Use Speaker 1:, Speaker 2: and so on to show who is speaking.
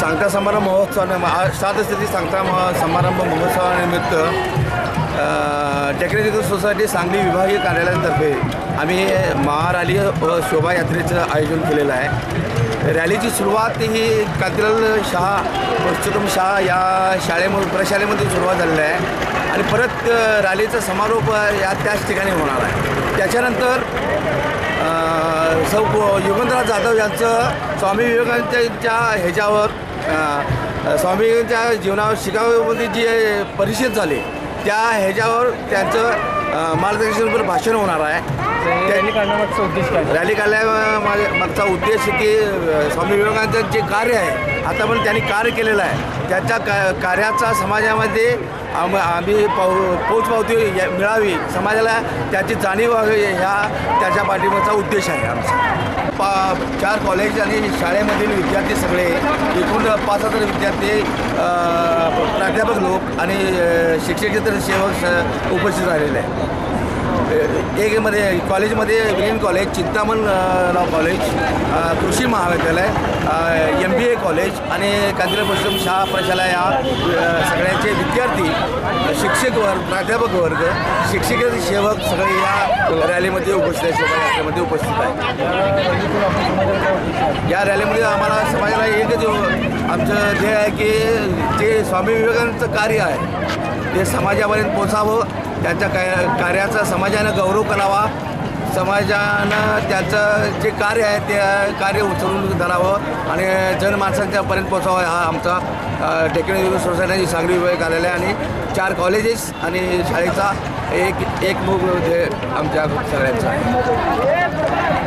Speaker 1: सांगता समारंभ महोत्सवाने सातस्थिती सांगता समारंभ महोत्सवानिमित्त टेक्निकल सोसायटी सांगली विभागीय कार्यालयातर्फे आम्ही महारॅली व शोभायात्रेचं आयोजन केलेलं आहे। रॅलीची सुरुवात ही कांतीलाल शाह पुरुषोत्तम शाह या प्रशालेमध्ये सुरुवात झालेली आहे आणि परत रॅलीचा समारोप त्याच ठिकाणी होणार आहे। त्याच्यानंतर युगंधरराव जाधव यांचं स्वामी विवेकानंदांच्या ह्याच्यावर स्वामी विवेकानंदांच्या जीवनावर शिकागोमध्ये जी परिषद झाली त्या ह्याच्यावर त्यांचं मार्गदर्शनपर भाषण होणार आहे।
Speaker 2: रॅली काढण्यामागचा उद्देश काय?
Speaker 1: रॅली काढण्यामागचा उद्देश की स्वामी विवेकानंदांचं जे कार्य आहे आता पण त्यांनी कार्य केलेलं आहे त्याच्या कार्याचा समाजामध्ये आम्ही पोचपावती मिळावी, समाजाला त्याची जाणीव व्हावी ह्या त्याच्या पाठीमागचा उद्देश आहे आमचा। 4 कॉलेज आणि शाळेमधील विद्यार्थी सगळे एकूण 5,000 विद्यार्थी प्राध्यापक लोक आणि शिक्षकेतर सेवक उपस्थित राहिलेले आहे। एकमध्ये कॉलेजमध्ये विलियन कॉलेज, चिंतामण राव कॉलेज, कृषी महाविद्यालय, MBA कॉलेज आणि कांतीलाल पुरुषोत्तम शाह प्रशाला या सगळ्यांचे विद्यार्थी, शिक्षक वर्ग, प्राध्यापक वर्ग, शिक्षकेतर सेवक सगळे या रॅलीमध्ये उपस्थित आहे, शोभायात्रेमध्ये उपस्थित आहे। या रॅलीमध्ये आम्हाला समाजाला एकच आमचं ध्येय आहे की जे स्वामी विवेकानंदांचं कार्य आहे ते समाजापर्यंत पोचावं, त्यांच्या कार्याचा समाजानं गौरव करावा, समाजानं त्याचं जे कार्य आहे ते कार्य उचलून धरावं आणि जनमानसांच्यापर्यंत पोचावं हा आमचा टेक्निकल सोसायटी सांगली विभागीय कार्यालय आणि 4 कॉलेजेस आणि शाळेचा एक मुख आमच्या सगळ्यांचा आहे।